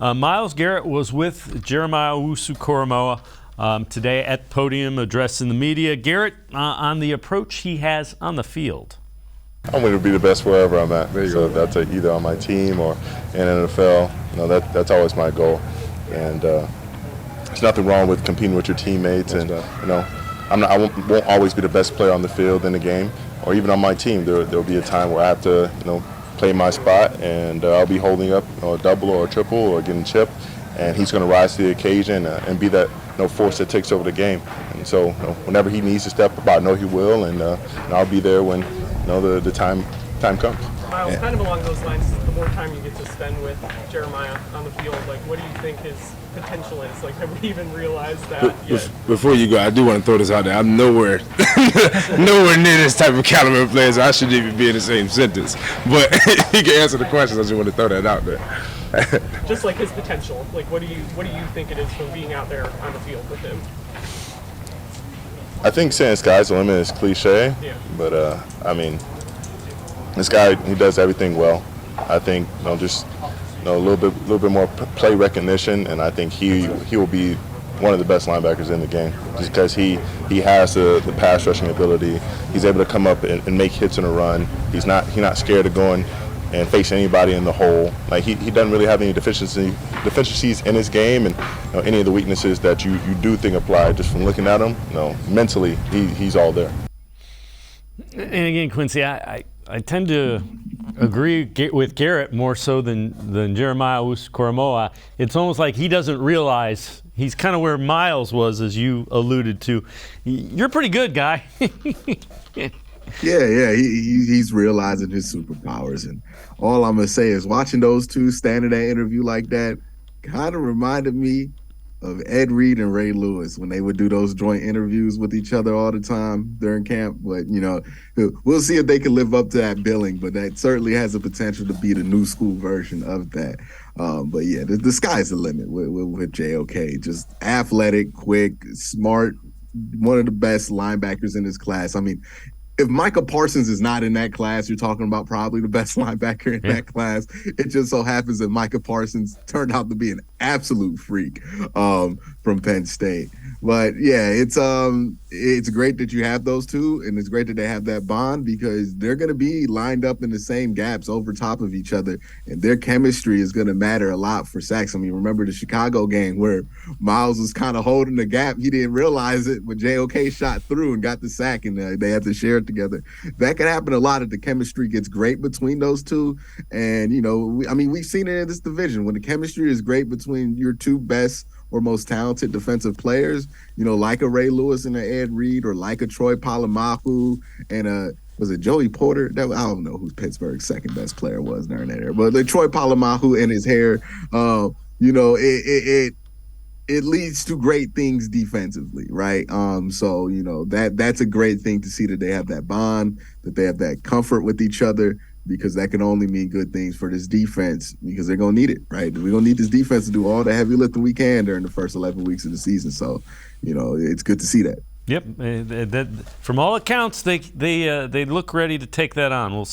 Myles Garrett was with Jeremiah Owusu-Koramoah today at the podium addressing the media. Garrett, on the approach he has on the field. I'm going to be the best wherever I'm at. So that's either on my team or in NFL. That's always my goal. And there's nothing wrong with competing with your teammates. And I won't always be the best player on the field in the game, or even on my team. There'll be a time where I have to, play my spot, and I'll be holding up a double or a triple or getting chipped, and he's going to rise to the occasion and be that force that takes over the game. And so whenever he needs to step up, I know he will, and I'll be there when the time comes. Myles, kind of along those lines, the more time you get to spend with Jeremiah on the field, what do you think his potential is? Have we even realized that yet? Before you go, I do want to throw this out there. I'm nowhere near this type of caliber of player, so I shouldn't even be in the same sentence. But he can answer the questions. I just want to throw that out there. Just his potential. What do you think it is from being out there on the field with him? I think saying sky's the limit is cliche, but this guy, he does everything well. I think just a little bit more play recognition, and I think he will be one of the best linebackers in the game, just because he has the pass rushing ability. He's able to come up and make hits in a run. He's not scared of going and face anybody in the hole. He doesn't really have any deficiencies in his game, and any of the weaknesses that you do think apply just from looking at him. Mentally he's all there. And again, Quincy, I tend to agree with Garrett more so than Jeremiah Owusu-Koramoah. It's almost like he doesn't realize he's kind of where Myles was, as you alluded to. You're pretty good, guy. Yeah, he's realizing his superpowers, and all I'm gonna say is watching those two stand in that interview like that kind of reminded me of Ed Reed and Ray Lewis when they would do those joint interviews with each other all the time during camp. But we'll see if they can live up to that billing. But that certainly has the potential to be the new school version of that. But yeah, the sky's the limit with JOK. Just athletic, quick, smart, one of the best linebackers in this class. If Micah Parsons is not in that class, you're talking about probably the best linebacker in that class. It just so happens that Micah Parsons turned out to be an absolute freak from Penn State. But yeah, it's great that you have those two, and it's great that they have that bond, because they're going to be lined up in the same gaps over top of each other, and their chemistry is going to matter a lot for sacks. Remember the Chicago game where Myles was kind of holding the gap. He didn't realize it, but JOK shot through and got the sack, and they had to share it together. That can happen a lot if the chemistry gets great between those two. And, we've seen it in this division. When the chemistry is great between your two best or most talented defensive players, like a Ray Lewis and an Ed Reed, or like a Troy Polamalu and was it Joey Porter? I don't know who Pittsburgh's second best player was during that era, but like Troy Polamalu and his hair, it leads to great things defensively, right? So that's a great thing to see, that they have that bond, that they have that comfort with each other, because that can only mean good things for this defense, because they're going to need it, right? We're going to need this defense to do all the heavy lifting we can during the first 11 weeks of the season. So, it's good to see that. Yep. From all accounts, they look ready to take that on. We'll see.